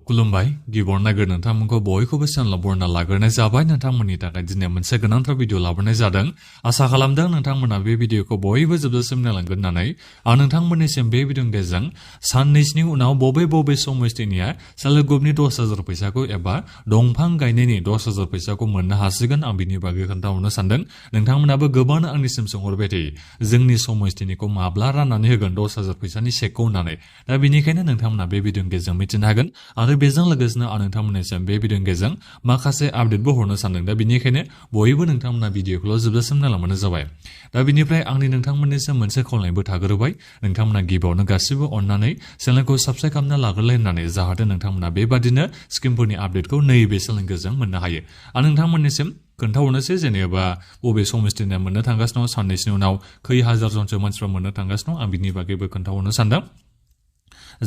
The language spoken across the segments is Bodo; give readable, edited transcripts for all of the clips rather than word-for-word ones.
खुलुमबाय गिबियावनो नागिर नोंथांमोनखौ बयखौबो चेनेलाव बरायना लाग्रोनाय जाबाय नोंथांमोननि थाखाय दिनै मोनसे गोनांथार भिडिअ लाबोनाय जादों आसा खालामदों नोंथांमोना बे भिडिअखौ बयबो जोबजासिम नायलांगोन होननानै आं नोंथांमोननिसिम बे भिडिअनि गेजेरजों साननैसोनि उनाव बबे समस्थिनिया सेल्फ हेल्प ग्रुपनि 10,000 फैसाखौ एबा दंफां गायनायनि 10,000 फैसाखौ मोननो हासिगोन आं बिनि बागै खोन्थाहरनो सानदों नोंथांमोनाबो गोबां आंनिसिम सोंहरबाय थायो जोंनि समस्थिनिखौ माब्ला राननानै होगोन 10,000 फैसानि चेकखौ होननानै दा बेनिखायनो नोंथांमोना बे भिडिअनि गेजेरजों मिथिनो हागोन आरो बेजों लोगोसेनो आं नोंथांमोननिसिम बे भिडिअनि गेजेरजों माखासे आपडेटबो हरनो सानदों दा बेनिखायनो बयबो नोंथांमोना भिडिअखौल' जोबजासिम नायलांबानो जाबाय दा बेनिफ्राय आंनि नोंथांमोननिसिम मोनसे खावलायनायबो थाग्रोबाय नोंथांमोना गिबियावनो गासिबो अननानै चेनेलखौ साबस्क्राइब खालामना लाग्रोलाय होननानै जाहाथे नोंथांमोना बेबादिनो स्किमफोरनि आपडेटखौ नैबे चेनेलनि गेजेरजों मोननो हायो आं नोंथांमोननिसिम खोन्थाहरनोसै जेनेबा बबे समस्थिनिया मोननो थांगासिनो दं साननैसोनि उनाव खै हाजार जनसो मानसिफ्रा मोननो थांगासिनो दं आं बिनि बागैबो खोन्थाहरनो सानदों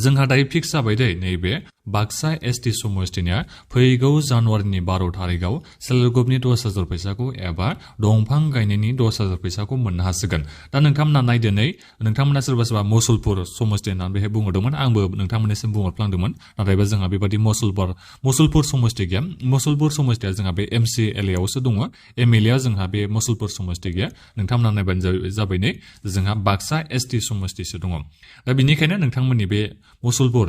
जोंहा दायो फिक्स जाबाय दे नैबे बाक्सा एसटि समस्थिनिया फैगौ जानुवारिनि 12 थारिखआव सेल्फ हेल्प ग्रुपनि 10,000 फैसाखौ एबा दंफां गायनायनि 10,000 फैसाखौ मोननो हासिगोन दा नोंथांमोना नायदो नै नोंथांमोना सोरबा मुसलपुर समस्ति होननानै बेहाय बुंहरदोंमोन आंबो नोंथांमोननिसिम बुंहरफ्लांदोंमोन नाथायबा जोंहा बेबादि मुसलपुर समस्ति गैया मुसलपुर समस्तिया जोंहा बे MCLA आवसो दङ MLA आ जोंहा बे मुसलपुर समस्ति गैया नोंथांमोना नायबानो जाबाय नै जोंहा बाक्सा एसटि समस्तिसो दङ दा बेनिखायनो नोंथांमोननि बे मुसलपुर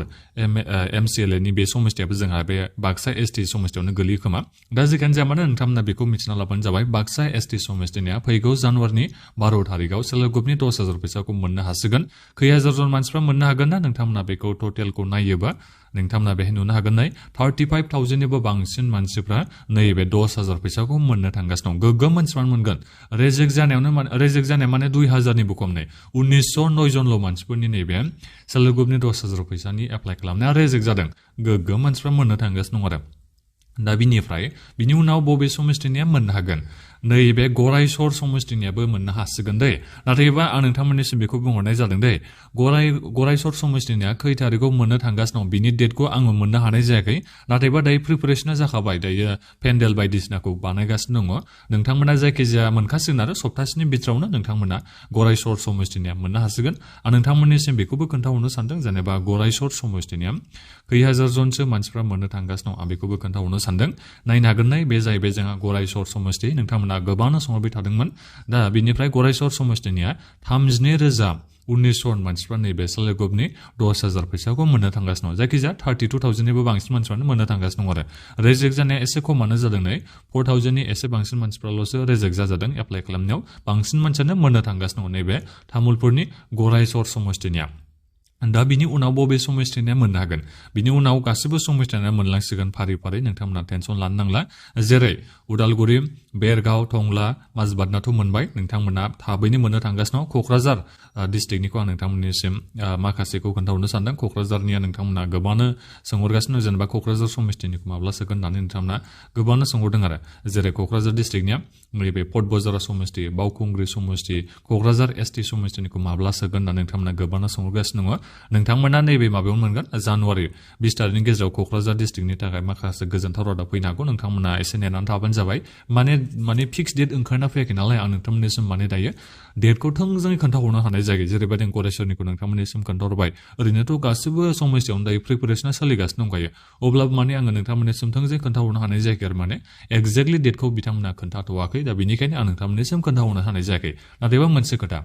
MCLA नि बे समस्तियाबो जोंहा बे बाक्सा एसटि समस्तियावनो गोलैयो खोमा दा जिखुनु जाया मानो नोंथांमोना बेखौ मिथिना लाबानो जाबाय बाक्सा एसटि समस्तिनिया फैगौ जानुवारिनि 12 थारिखआव सेल्फ हेल्प ग्रुपनि 10,000 फैसाखौ मोननो हासिगोन खै हाजार जन मानसिफ्रा मोननो हागोन ना नोंथांमोना बेखौ टटेलखौ नायोबा नोंथांमोना बेहाय नुनो हागोन नै 35,000 निबो बांसिन मानसिफ्रा नैबे 10,000 फैसाखौ मोननो थांगासिनो दं गोग्गोम मानसिफ्रानो मोनगोन रेजेक्ट जानाया माने 2,000 निबो खम नै 1909 जनल' मानसिफोरनि नैबे सेल्फ हेल्प ग्रुपनि 10,000 फैसानि एप्लाइ खालामनाया रेजेक्ट जादों गोग्गोम मानसिफ्रा मोननो थांगासिनो दं आरो दा बिनि उनाव बबे समस्थिनिया मोननो हागोन नैबे गरायसर समस्थिनियाबो मोननो हासिगोन दै नाथायबा आं नोंथांमोननिसिम बेखौ बुंहरनाय जादों दै गरायसर समस्थिनिया खै थारिखआव मोननो थांगासिनो दं बिनि डेटखौ आङो मोननो हानाय जायाखै नाथायबा दायो प्रिपारेसना जाखाबाय दायो पेन्डेल बायदिसिनाखौ बानायगासिनो दङ नोंथांमोना जायखिजाया मोनखासिगोन आरो सप्तासेनि बिथोरावनो नोंथांमोना गरायसर समस्थिनिया मोननो हासिगोन आं नोंथांमोननिसिम बेखौबो खोन्थाहरनो सानदों जेनेबा गरायसर समस्थिनिया खै हाजार जनसो मानसिफ्रा मोननो थांगासिनो दं आं बेखौबो खोन्थाहरनो सानदों नायनो हागोन नाय बे जाहैबाय जोंहा गरायसर समस्ति नोंथांमोना गोबांनो सोंहरबाय थादोंमोन दा बिनिफ्राय गरायसर समस्तिनिया 32,019 जन मानसिफ्रा नैबे सेल्फ हेल्प ग्रुपनि 10,000 फैसाखौ मोननो थांगासिनो दं जायखिजाया 32,000 निबो बांसिन मानसिफ्रानो मोननो थांगासिनो दं आरो रेजेक्ट जानाया एसे खमानो जादों नै 4,000 नि एसे बांसिन मानसिफ्राल'सो रेजेक्ट जाजादों एप्लाइ खालामनायाव बांसिन मानसियानो मोननो थांगासिनो दं नैबे तामुलपुरनि गरायसर समस्तिनिया दा बिनि उनाव बबे समस्थिनिया मोननो हागोन बिनि उनाव गासिबो समस्थियानो मोनलांसिगोन फारि नोंथांमोना टेनसन लानो नांला जेरै उदालगुरि बेरगाव टंला माजबादनाथ' मोनबाय नोंथांमोना थाबैनो मोननो थांगासिनो दं क'क्राझार डिस्ट्रिक्टनिखौ आं नोंथांमोननिसिम माखासेखौ खोन्थाहरनो सानदों क'क्राझारनिया नोंथांमोना गोबांनो सोंहरगासिनो जेनेबा क'क्राझार समस्थिनिखौ माब्ला सोगोन होननानै नोंथांमोना गोबांनो सोंहरदों आरो जेरै क'क्राझार डिस्ट्रिक्टनिया नैबे पटबजारा समस्ति बावखुंग्रि समस्ति क'क्राझार एसटि समस्तिनिखौ माब्ला सोगोन होननानै नोंथांमोना गोबांनो सोंहरगासिनो दङ नोंथांमोना नैबे माबायावनो मोनगोन जानुवारि 20 तारिखनि गेजेराव क'क्राझार डिस्ट्रिक्टनि थाखाय माखासे गोजोनथाव रादाब फैनो हागौ नोंथांमोना एसे नेनानै थाबानो जाबाय माने फिक्स डेट ओंखारना फैयाखै नालाय आं नोंथांमोननिसिम माने दायो डेटखौ थोंजोङै खोन्थाहरनो हानाय जायाखै जेरैबायदि गरायसरनिखौ नोंथांमोननिसिम खोन्थाहरबाय ओरैनोथ' गासिबो समस्यावनो दायो प्रिपारेसना सोलिगासिनो दंखायो अब्लाबो माने आङो नोंथांमोननिसिम थोंजोङै खोन्थाहरनो हानाय जायाखै आरो माने एक्जेक्टलि डेटखौ बिथांमोना खोन्थाथ'वाखै दा बेनिखायनो आं नोंथांमोननिसिम खोन्थाहरनो हानाय जायाखै नाथायबा मोनसे खोथा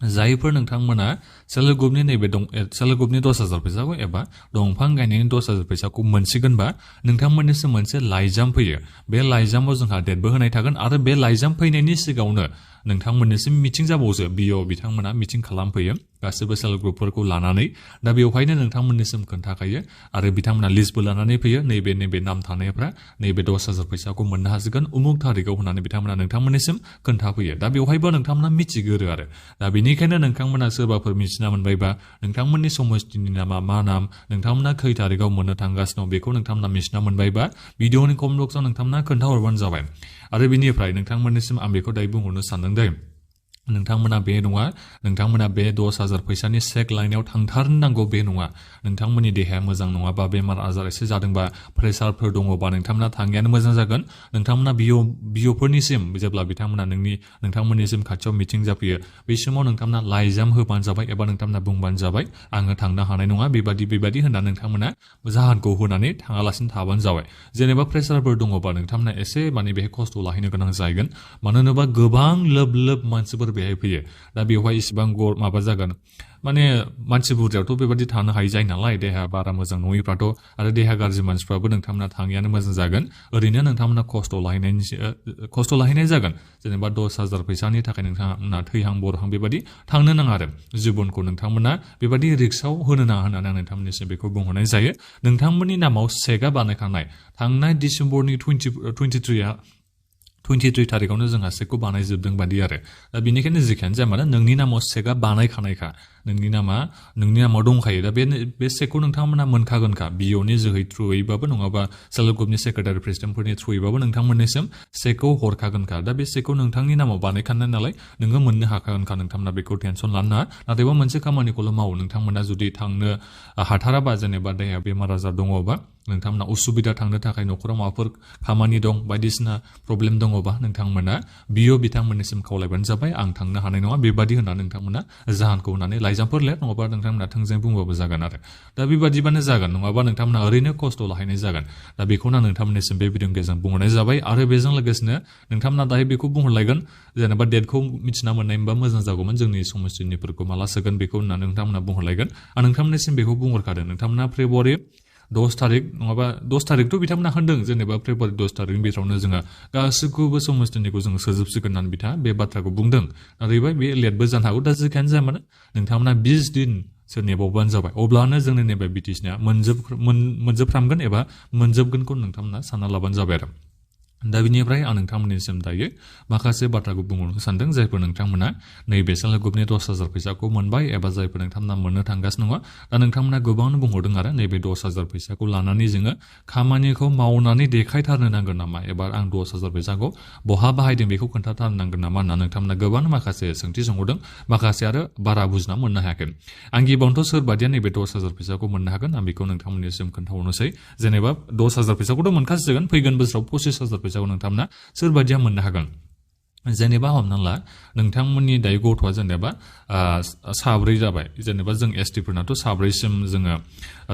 जायफोर नोंथांमोना सेल्फ हेल्प ग्रुपनि नैबे सेल्फ हेल्प ग्रुपनि 10,000 फैसाखौ एबा दंफां गायनायनि 10,000 फैसाखौ मोनसिगोनबा नोंथांमोननिसिम मोनसे लाइजाम फैयो बे लाइजामाव जोंहा डेटबो होनाय थागोन आरो बे लाइजाम फैनायनि सिगाङावनो नोंथांमोननिसिम मिटिं जाबावोसो बिअ बिथांमोना मिटिं खालामफैयो गासिबो सेल्फ हेल्प ग्रुपफोरखौ लानानै दा बेवहायनो नोंथांमोननिसिम खोन्थाखायो आरो बिथांमोना लिस्टबो लानानै फैयो नैबे नाम थानायफ्रा नैबे 10,000 फैसाखौ मोननो हासिगोन उमुक थारिखआव होननानै बिथांमोना नोंथांमोननिसिम खोन्थाफैयो दा बेवहायबो नोंथांमोना मिथिगोरो आरो दा बेनिखायनो नोंथांमोना सोरबाफोर मिथिना मोनबायबा नोंथांमोननि समस्थिनि नामा मा नाम नोंथांमोना खै थारिखआव मोननो थांगासिनो दं बेखौ नोंथांमोना मिथिना मोनबायबा भिडिअनि कमेन्ट बक्सआव नोंथांमोना खोन्थाहरबानो जाबाय आरो बिनिफ्राय नोंथांमोननिसिम आं बेखौ दायो बुंहरनो सानदों दे नोंथांमोना बे नङा नोंथांमोना बे 10,000 फैसानि चेक लाइनायाव थांथारनांगौ बे नङा नोंथांमोननि देहाया मोजां नङाबा बेमार आजार एसे जादोंबा प्रेसारफोर दङबा नोंथांमोना थाङियानो मोजां जागोन नोंथांमोना बिअफोरनिसिम जेब्ला बिथांमोना नोंथांमोननिसिम खाथियाव मिटिं जाफैयो बे समाव नोंथांमोना लाइजाम होबानो जाबाय एबा नोंथांमोना बुंबानो जाबाय आङो थांनो हानाय नङा बेबादि होननानै नोंथांमोना जाहोनखौ होनानै थाङालासिनो थाबानो जाबाय जेनेबा प्रेसारफोर दङबा नोंथांमोना एसे माने बेहाय खस्थ' लाहैनो गोनां जागोन मानो होनोबा गोबां लोब मानसिफोर बेहाय फैयो दा बेवहाय इसिबां माबा जागोन माने मानसि बुरजायावथ' बेबादि थानो हायै जायो नालाय देहा बारा मोजां नङिफ्राथ' आरो देहा गाज्रि मानसिफ्राबो नोंथांमोना थाङियानो मोजां जागोन ओरैनो नोंथांमोना खस्थ' लाहैनाय जागोन जेनेबा 10,000 फैसानि थाखाय नोंथांमोना थैहां बरहां बेबादि थांनो नाङा आरो जिबनखौ नोंथांमोना बेबादि रिक्सआव होनो नाङा होननानै आं नोंथांमोननिसिम बेखौ बुंहरनाय जायो नोंथांमोननि नामाव चेकआ बानायखांनाय थांनाय डिसेम्बरनि 23 थारिखआवनो जोंहा चेकखौ बानायजोबदों बादि आरो दा बेनिखायनो जेखियानो जाया मानो नोंनि नामाव चेकआ बानायखानायखा नोंनि नामाव दंखायो दा बे चेकखौ नोंथांमोना मोनखागोनखा बिअनि जोहै थ्रुयैबाबो नङाबा सेल्फ हेल्प ग्रुपनि सेक्रेटारि प्रेसिडेन्टफोरनि थ्रुयैबाबो नोंथांमोननिसिम चेकखौ हरखागोनखा दा बे चेकखौ नोंथांनि नामाव बानायखानाय नालाय नोङो मोननो हाखागोनखा नोंथांमोना बेखौ टेनसन लानो नाङा नाथायबा मोनसे खामानिखौल' मावो नोंथांमोना जुदि थांनो हाथाराबा जेनेबा देहाया बेमार आजार दङबा नोंथांमोना उसुबिदा थांनो थाखाय न'खराव माबाफोर खामानि दं बायदिसिना प्रब्लेम दङबा नोंथांमोना बिथांमोननिसिम खावलायबानो जाबाय आं थांनो हानाय नङा बेबादि होननानै नोंथांमोना जाहोनखौ होनानै लाइजामफोर लिर नङाबा नोंथांमोना थोंजों बुंबाबो जागोन आरो दा बेबादिबानो जागोन नङाबा नोंथांमोना ओरैनो खस्थ' लाहैनाय जागोन दा बेखौनो आं नोंथांमोननिसिम बे भिडिअनि गेजेरजों बुंहरनाय जाबाय आरो बेजों लोगोसेनो नोंथांमोना दायो बेखौ बुंहरलायगोन जेनेबा डेटखौ मिथिना मोननायमोनबा मोजां जागौमोन जोंनि समस्थिनिफोरखौ माला सोगोन बेखौ होननानै नोंथांमोना बुंहरलायगोन आं नोंथांमोननिसिम बेखौ बुंहरखादों नोंथांमोना फेब्रुवारि 10 थारिख नङाबा 10 थारिखथ' बिथांमोना होनदों जेनेबा फेब्रुवारि 10 थारिखनि बिथोरावनो जोङो गासैखौबो समस्थिनिखौ जोङो सोजोबसिगोन होननानै बिथाङा बे बाथ्राखौ बुंदों नाथायबा बे लेटबो जानो हागौ दा जेखियानो जाया मानो नोंथांमोना 20 दिन नेबावबानो जाबाय अब्लानो जोंनि नैबे बिटिसिनिया मोनजोबफ्रामगोन एबा मोनजोबगोनखौ नोंथांमोना सानना लाबानो जाबाय आरो दा बिनिफ्राय आं नोंथांमोननिसिम दायो माखासे बाथ्राखौ बुंहरनो सानदों जायफोर नोंथांमोना नैबे सेल्फ हेल्प ग्रुपनि 10,000 फैसाखौ मोनबाय एबा जायफोर नोंथांमोना मोननो थांगासिनो दङ दा नोंथांमोना गोबांनो बुंहरदों आरो नैबे 10,000 फैसाखौ लानानै जोङो खामानिखौ मावनानै देखायथारनो नांगोन नामा एबा आं 10,000 फैसाखौ बहा बाहायदों बेखौ खोन्थाथारनो नांगोन नामा होनना नोंथांमोना गोबां माखासे सोंथि सोंहरदों माखासे आरो बारा बुजिना मोननो हायाखै आं गिबियावनोथ' सोरबादिया नैबे 10,000 फैसाखौ मोननो हागोन आं बेखौ नोंथांमोननिसिम खोन्थाहरनोसै जेनेबा 10,000 फैसाखौथ' मोनखासिगोन फैगोन बोसोराव 25,000 फैसाखौ नोंथांमोना सोरबादिया मोननो हागोन जेनेबा हमना ला नोंथांमोननि दायो गथ'आ जेनेबा 7 जाबाय जेनेबा जों एसटिफोरनाथ'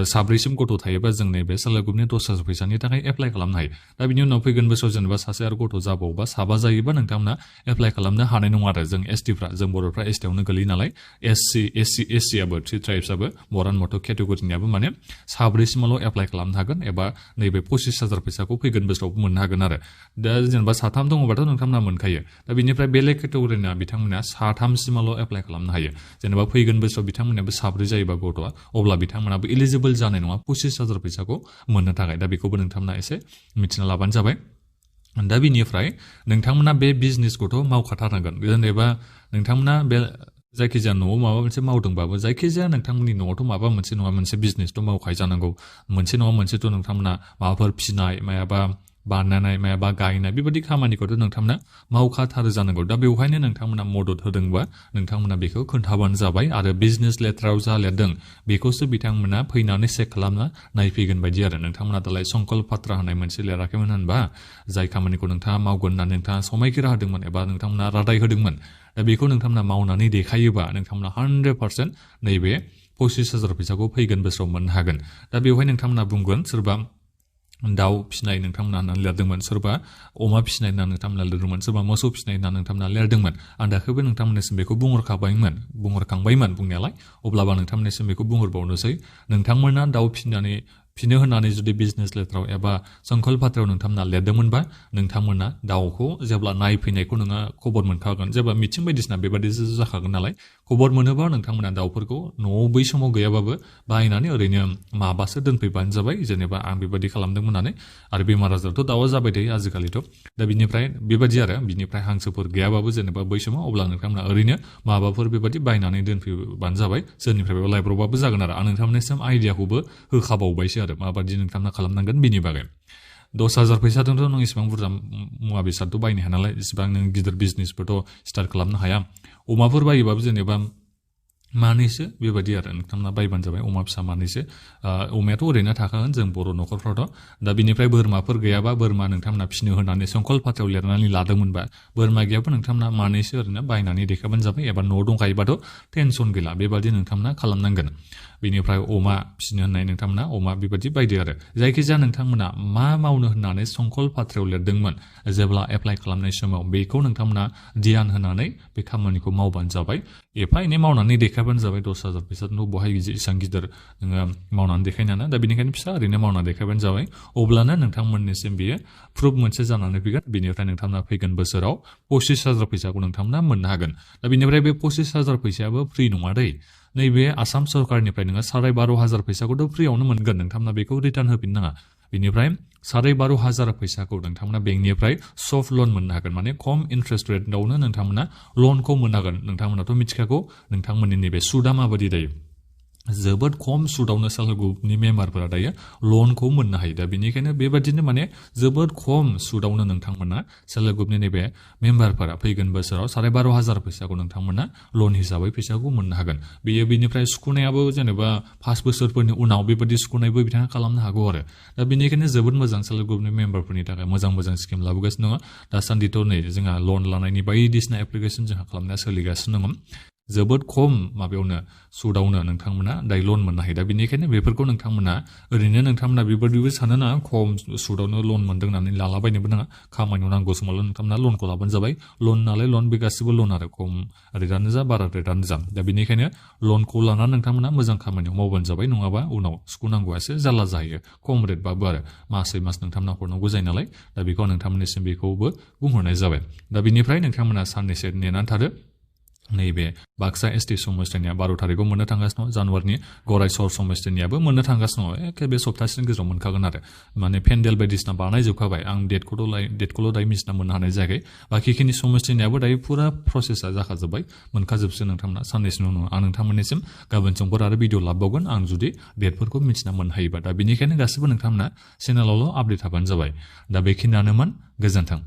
7सिम गथ' थायोबा जों नैबे सेल्फ हेल्प ग्रुपनि 10,000 फैसानि थाखाय एप्लाइ खालामनो हायो दा बिनि उनाव फैगोन बोसोराव जेनेबा सासे आरो गथ' जाबावबा 7 जायोबा नोंथांमोना एप्लाइ खालामनो हानाय नङा आरो जों एसटिफ्रा जों बर'फ्रा एसटियावनो गोलैयो नालाय एससियाबो 3 ट्राइब्सआबो मरान मथ' केटेगरिनियाबो माने 7सिमल' एप्लाइ खालामनो हागोन एबा नैबे 25,000 फैसाखौ फैगोन बोसोराव मोननो हागोन आरो दा जेनेबा 3 दङबाथ' नोंथांमोना मोनखायो दा बिनिफ्राय बेलेग केटेगरिना बिथांमोना 3सिमल' एप्लाइ खालामनो हायो जेनेबा फैगोन बोसोराव बिथांमोनाबो 7 जायोबा गथ'आ अब्ला बिथांमोनाबो इलिजिबोल जानाय नङा 25,000 फैसाखौ मोननो थाखाय दा बेखौबो नोंथांमोना एसे मिथिना लाबानो जाबाय दा बिनिफ्राय नोंथांमोना बे बिजनेसखौथ' मावखाथारनांगोन जेनेबा नोंथांमोना बे जायखिजाया न'आव माबा मोनसे मावदोंबाबो जायखिजाया नोंथांमोननि न'आवथ' माबा मोनसे नङा मोनसे बिजनेसथ' मावखाय जानांगौ मोनसे नङा मोनसेथ' नोंथांमोना माबाफोर फिनाय मायाबा बानायनाय मायाबा गायनाय बेबायदि खामानिखौथ' नोंथांमोना मावखाथारो जानांगौ दा बेवहायनो नोंथांमोना मदद होदोंबा नोंथांमोना बेखौ खोन्थाबानो जाबाय आरो बिजनेस लेटाराव जा लिरदों बेखौसो बिथांमोना फैनानै चेक खालामना नायफैगोन बायदि आरो नोंथांमोना दालाय संकल्प पात्रा होनाय मोनसे लिराखैमोन होनबा जाय खामानिखौ नोंथाङा मावगोन होननानै नोंथाङा समायखिरा होदोंमोन एबा नोंथांमोना रादाय होदोंमोन दा बेखौ नोंथांमोना मावनानै देखायोबा नोंथांमोना 100% नैबे 25,000 फैसाखौ फैगोन बोसोराव मोननो हागोन दा बेवहाय नोंथांमोना बुंगोन सोरबा दाउ फिसिनाय नोंथांमोना होननानै लिरदोंमोन सोरबा अमा फिसिनाय होनना नोंथांमोना लिरदोंमोन सोरबा मोसौ फिसिनाय होनना नोंथांमोना लिरदोंमोन आं दाखौबो नोंथांमोननिसिम बेखौ बुंहरखांबायमोन बुंनायालाय अब्लाबो नोंथांमोननिसिम बेखौ बुंहरबावनोसै नोंथांमोना दाउ फिनो होननानै जुदि बिजनेस लेटाराव एबा संकल्प पात्रायाव नोंथांमोना लिरदोंमोनबा नोंथांमोना दाउखौ जेब्ला नायफैनायखौ नोङो खबर मोनखागोन जेब्ला मिथिं बायदिसिना बेबादिसो जाखागोन नालाय खबर मोनोबा नोंथांमोना दाउफोरखौ न'आव बै समाव गैयाबाबो बायनानै ओरैनो माबासो दोनफैबानो जाबाय जेनेबा आं बेबादि खालामदोंमोन होननानै आरो बेमार आजारथ' दाउआ जाबाय थायो आजिखालिथ' दा बिनिफ्राय बेबादि आरो बिनिफ्राय हांसोफोर गैयाबाबो जेनेबा बै समाव अब्ला नोंथांमोना ओरैनो माबाफोर बेबादि बायनानै दोनफैबानो जाबाय सोरनिफ्रायबो लायब्रबाबो जागोन आरो आं नोंथांमोननिसिम आइडियाखौबो होखाबावबायसो आरो माबादि नोंथांमोना खालामनांगोन बिनि बागै 10,000 फैसाजोंथ' नों इसेबां बुरजा मुवा बेसादथ' बायनो हाया नालाय इसेबां नों गिदिर बिजनेसबोथ' स्टार्ट खालामनो हाया अमाफोर बायोबाबो जेनेबा मानैसो बेबायदि आरो नोंथांमोना बायबानो जाबाय अमा फिसा मानैसो अमायाथ' ओरैनो थाखागोन जों बर' न'खरफ्रावथ' दा बिनिफ्राय बोरमाफोर गैयाबा बोरमा नोंथांमोना फिसिनो होनानै संकल फाथायाव लिरनानै लादोंमोनबा बोरमा गैयाबा नोंथांमोना मानैसो ओरैनो बायनानै देखायबानो जाबाय एबा न'आव दंखायोबाथ' टेनसन गैला बेबायदि नोंथांमोना खालामनांगोन बेनिफ्राय अमा फिसिनो होननाय नोंथांमोना अमा बेबायदि बायदो आरो जायखिजाया नोंथांमोना मा मावनो होननानै संकल फाथायाव लिरदोंमोन जेब्ला एप्लाइ खालामनाय समाव बेखौ नोंथांमोना ध्यान होनानै बे खामानिखौ मावबानो जाबाय एफा एनै मावनानै देखायबानो जाबाय 10,000 फैसाथ' बहाय इसेबां गिदिर नोङो मावनानै देखायनानै दा बेनिखायनो फिसा ओरैनो मावनानै देखायबानो जाबाय अब्लानो नोंथांमोननिसिम बियो प्रुफ मोनसे जानानै फैगोन बेनिफ्राय नोंथांमोना फैगोन बोसोराव 25,000 फैसाखौ नोंथांमोना मोननो हागोन दा बेनिफ्राय बे 25,000 फैसायाबो फ्रि नङा दै नैबे आसाम सरकारनिफ्राय नोङो 12,500 फैसाखौथ' फ्रियावनो मोनगोन नोंथांमोना बेखौ रिटार्न होफिननाङा बेनिफ्राय 12,500 फैसाखौ नोंथांमोना बेंकनिफ्राय सफ्ट लन मोननो हागोन माने खम इन्ट्रेस्ट रेटआवनो नोंथांमोना लनखौ मोननो हागोन नोंथांमोनाथ' मिथिखागौ नोंथांमोननि नैबे सुदा माबायदि दायो जोबोद खम सुदावनो सेल्फ हेल्प ग्रुपनि मेम्बारफोरा दायो लनखौ मोननो हायो दा बेनिखायनो बेबादिनो माने जोबोद खम सुदावनो नोंथांमोना सेल्फ हेल्प ग्रुपनि नैबे मेम्बारफोरा फैगोन बोसोराव 12,500 फैसाखौ नोंथांमोना लन हिसाबै फैसाखौ मोननो हागोन बेयो बेनिफ्राय सुख'नायाबो जेनेबा 5 बोसोरफोरनि उनाव बेबायदि सुख'नायबो बिथाङा खालामनो हागौ आरो दा बेनिखायनो जोबोद मोजां सेल्फ हेल्प ग्रुपनि मेम्बारफोरनि थाखाय मोजां स्किम लाबोगासिनो दङ दासान्दिथ' नै जोंहा लन लानायनि बायदिसिना एप्लिकेसन जोंहा खालामनाया सोलिगासिनो दङ जोबोद खम माबायावनो सुदावनो नोंथांमोना दायो लन मोननो हायो दा बेनिखायनो बेफोरखौ नोंथांमोना ओरैनो नोंथांमोना बेबायदिबो सानो नाङा खम सुदावनो लन मोनदों होननानै लालाबायनोबो नाङा खामानियाव नांगौ समावल' नोंथांमोना लनखौ लाबानो जाबाय लन नालाय लन बे गासिबो लन आरो खम रेटआनो जा बारा रेटआनो जा दा बेनिखायनो लनखौ लानानै नोंथांमोना मोजां खामानियाव मावबानो जाबाय नङाबा उनाव सुख'नांगौआ एसे जारला जाहैयो खम रेटबाबो आरो मासै मास नोंथांमोना हरनांगौ जायो नालाय दा बेखौ नोंथांमोननिसिम बेखौबो बुंहरनाय जाबाय दा बेनिफ्राय नोंथांमोना साननैसो नेनानै थादो नैबे बाक्सा एसटि समस्थिनिया 12 थारिखआव मोननो थांगासिनो दं जानुवारिनि गरायसर समस्थिनियाबो मोननो थांगासिनो दं एखे बे सप्तासेनि गेजेराव मोनखागोन आरो माने पेन्डेल बायदिसिना बानायजोबखाबाय आं डेटखौल' दायो मिथिना मोननो हानाय जायाखै बाखिखिनि समस्थिनियाबो दायो फुरा प्रसेसा जाखाजोब्बाय मोनखाजोबसै नोंथांमोना साननैसोनि उनाव आं नोंथांमोननिसिम गाबोन समफोर आरो भिडिअ लाबोबावगोन आं जुदि डेटफोरखौ मिथिना मोननो हायोबा दा बेनिखायनो गासिबो नोंथांमोना चेनेलावल' आपडेट थाबानो जाबाय दा बेखिनियानोमोन गोजोन्थों